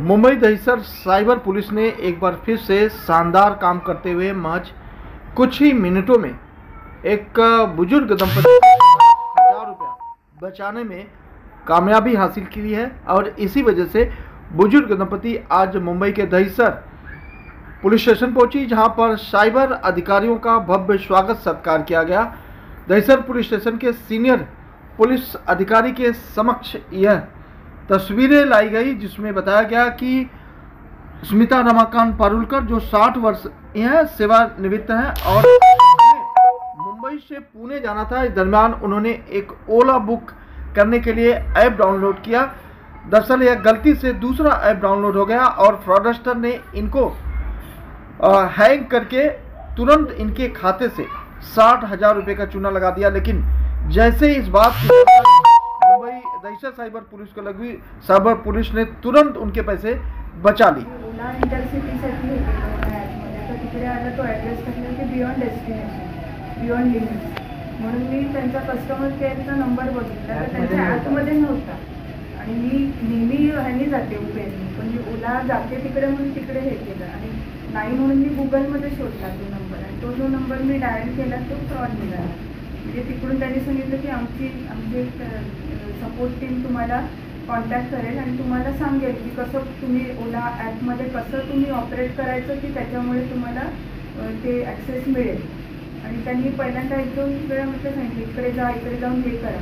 Mumbai Dahisar cyber police ने एक बार फिर से शानदार काम करते हुए महज कुछ ही मिनटों में एक बुजुर्ग दंपति को 1000 रुपया बचाने में कामयाबी हासिल की है और इसी वजह से बुजुर्ग दंपति आज मुंबई के दहिसर पुलिस स्टेशन पहुंची, जहां पर साइबर अधिकारियों का भव्य स्वागत सत्कार किया गया। दहिसर पुलिस स्टेशन के सीनियर पुलिस अधिकारी के समक्ष यह तस्वीरें लाई गई, जिसमें बताया गया कि स्मिता रमाकांत पारुलकर जो 60 वर्ष यह सेवानिवृत्त हैं और मुंबई से पुणे जाना था। इस दरमियान उन्होंने एक ओला बुक करने के लिए ऐप डाउनलोड किया। दरअसल यह गलती से दूसरा ऐप डाउनलोड हो गया और फ्रॉडस्टर ने इनको हैक करके तुरंत इनके खाते से 60,000 रुपये का चूना लगा दिया। लेकिन जैसे इस बात की मुंबई दहिसर साइबर पुलिस को लगी, साइबर पुलिस ने तुरंत उनके पैसे बचा ली। ओला इंटरसिटीसाठी तर तिकडे आला तो ॲड्रेस टाकला की बियॉन्ड डेस्टिनेशन, बियॉन्ड लिमिट्स म्हणून मी त्यांचा कस्टमर केअरचा नंबर बघितला तर त्यांच्या ॲपमध्ये नव्हता आणि मी नेहमी ह्यानी जाते उबेरनी, पण मी ओला जाते तिकडे म्हणून तिकडे हे केलं आणि नाही म्हणून मी गुगलमध्ये शोधला तो नंबर आणि तो जो नंबर मी डायल केला तो फ्रॉड निघाला। म्हणजे तिकडून त्यांनी सांगितलं की आमची सपोर्ट टीम तुम्हाला कॉन्टॅक्ट करेल आणि तुम्हाला सांगेल की कसं तुम्ही ओला ॲपमध्ये कसं तुम्ही ऑपरेट करायचं की त्याच्यामुळे तुम्हाला ते ॲक्सेस मिळेल। आणि त्यांनी पहिल्यांदा 1-2 वेळा म्हटलं सांगितलं इकडे जा, इकडे जाऊन हे करा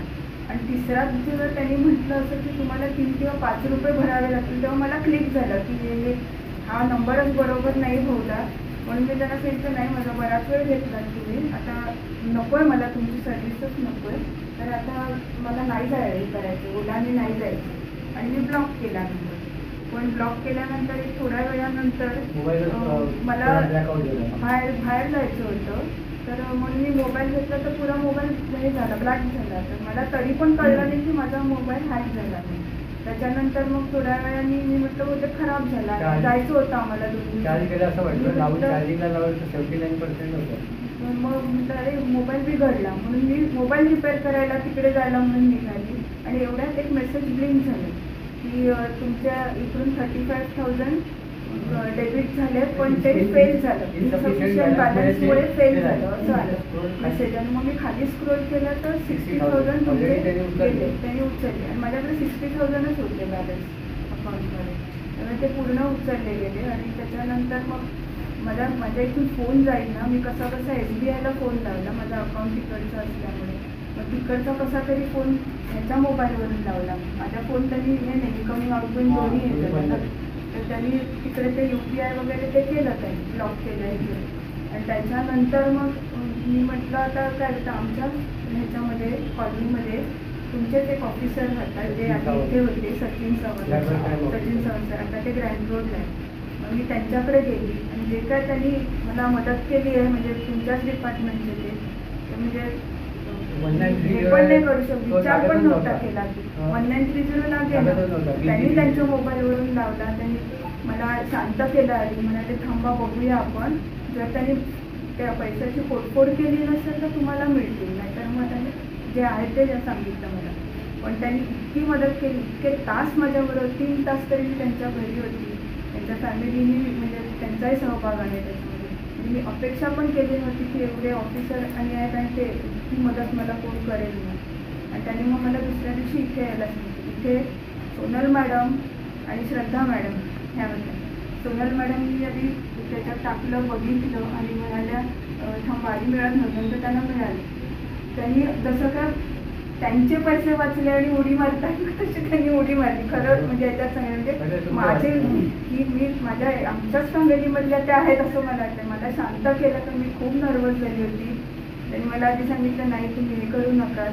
आणि तिसरा दिवस त्यांनी म्हटलं असं की तुम्हाला 3 किंवा 5 रुपये भरावे लागतील। तेव्हा मला क्लिक झालं की हे हा नंबरच बरोबर नाही होता, म्हणून मी त्यांना सांगितलं नाही माझा बराच वेळ घेतला तुम्ही, आता नको आहे मला तुमची सर्व्हिसच नको आहे, तर आता मला नाही करायचं ओलाने नाही जायचं आणि मी ब्लॉक केला नंबर। पण ब्लॉक केल्यानंतर एक थोड्या वेळानंतर मला बाहेर जायचं होतं, तर म्हणून मी मोबाईल घेतला तर पुरा मोबाईल हे झाला ब्लॅक झाला। तर मला तरी पण कळलं नाही की माझा मोबाईल हॅक झाला नाही। त्याच्यानंतर मग थोड्या वेळाने मी म्हटलं होतं खराब झाला, जायचं होतं आम्हाला मग म्हटलं अरे मोबाईल बिघडला म्हणून मी मोबाईल रिपेअर करायला तिकडे जायला म्हणून निघाली आणि एवढ्यात एक मेसेज ब्लिंक झालं की तुमच्या इकडून 35,000 डेबिट झाले पण ते फेल झालं, इन्सफिशियंट बॅलन्समुळे फेल झालं असं आलं मेसेज। आणि मग मी खाली स्क्रोल केलं तर 60,000 तुमचे गेले, त्यांनी उचलले आणि माझ्याकडे 60,000च होते बॅलन्स अकाउंटमध्ये, त्यामुळे ते पूर्ण उचलले गेले। आणि त्याच्यानंतर मग माझ्या इथून फोन जाईल ना, मी कसा SBIला फोन लावला, माझा अकाउंट तिकडचं असल्यामुळे मग तिकडचा कसा तरी फोन ह्याच्या मोबाईलवरून लावला। माझ्या फोन तरी हे नाही, इनकमिंग आउटगोईंग दोन्ही येतं मला, तर त्यांनी तिकडे ते UPI वगैरे ते केलं, त्यांनी ब्लॉक केलं आहे। आणि त्याच्यानंतर मग मी म्हटलं आता काय होतं आमच्या ह्याच्यामध्ये कॉलनीमध्ये तुमचेच एक ऑफिसर होता जे आधी इथे होते सचिन सावंत, आता ते ग्रँड रोडला आहे। मग मी त्यांच्याकडे गेली आणि जे काय त्यांनी मला मदत केली आहे म्हणजे तुमच्याच डिपार्टमेंटचे ते म्हणजे हे पण नाही करू शकतो, विचार पण नव्हता केला की 1930ला गेला, त्यांनी त्यांच्या मोबाईलवरून लावला, त्यांनी मला शांत केलं आधी, म्हणाले थांबा बघूया आपण, जर त्यांनी त्या पैशाची फोडफोड केली नसेल तर तुम्हाला मिळतील, नाहीतर मग त्यांनी जे आहे ते सांगितलं मला। पण त्यांनी इतकी मदत केली, इतके तास माझ्याबरोबर 3 तास तरी मी त्यांच्या घरी होती, त्यांच्या फॅमिलीनी म्हणजे त्यांचाही सहभाग आहे त्याच्यामध्ये। मी अपेक्षा पण केली नव्हती की एवढे ऑफिसर आणि आहेत आणि ते इतकी मदत मला कोण करेल म्हणून। आणि त्यांनी मग मला दुसऱ्या दिवशी इथे यायला सांगितलं। इथे सोनल मॅडम आणि श्रद्धा मॅडम ह्या होत्या। सोनल मॅडमनी आधी त्याच्यात टाकलं, बघितलं आणि म्हणाल्या थांबा आधी मिळत नव्हतं तर त्यांना मिळाले। त्यांनी जसं का त्यांचे पैसे वाचले आणि उडी मारतात तशी त्यांनी उडी मारली खरं म्हणजे याच्यात सांगितलं म्हणजे माझे की मी माझ्या आमच्याच फॅमिलीमधल्या त्या आहेत असं मला वाटतं। मला शांत केलं तर मी खूप नर्वस झाली होती। त्यांनी मला आधी सांगितलं नाही तुम्ही हे करू नका,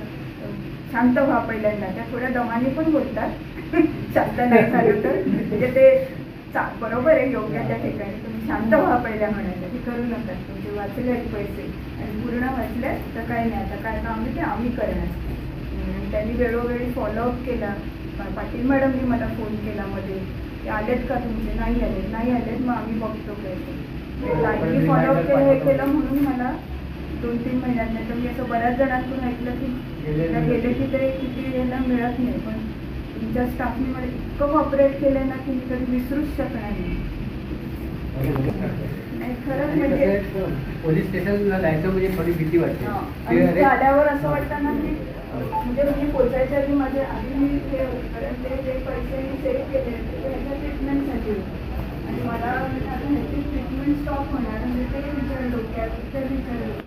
शांत व्हा पहिल्यांदा, त्या थोड्या दमाने पण बोलतात शांत नाही झालं तर म्हणजे ते बरोबर आहे योग्य त्या ठिकाणी, तुम्ही शांत व्हा पहिल्या म्हणायचं हे करू नका, तुमचे वाचले आहेत पैसे आणि पूर्ण वाचले तर काही नाही, आता काय काम आहे ते आम्ही करणार। त्यांनी वेळोवेळी फॉलोअप केला, पाटील मॅडमनी मला फोन केला मध्ये की आलेत का तुमचे, नाही आलेत मग आम्ही बघतो पैसे, फॉलोअप केलं हे केलं म्हणून मला 2-3 महिन्यात, नाही तर मी असं बऱ्याच जणांकडून ऐकलं की एकदा गेले की ते किती यांना मिळत नाही, पण तुमच्या स्टाफने मला इतकं कॉपरेट केलं ना की मी कधी विसरूच शकणार नाही. खरंच म्हणजे पोलीस स्टेशनला जायचं म्हणजे थोडी भीती वाटते. आणि ते आल्यावर असं वाटतं ना की म्हणजे मी पोचायच्या आधी माझे आधी मी ते पैसे मी सेव्ह केले ह्याच्या ट्रीटमेंटसाठी, आणि मला आता ह्याची ट्रीटमेंट स्टॉप होणार म्हणजे ते विचार डोक्यात विचार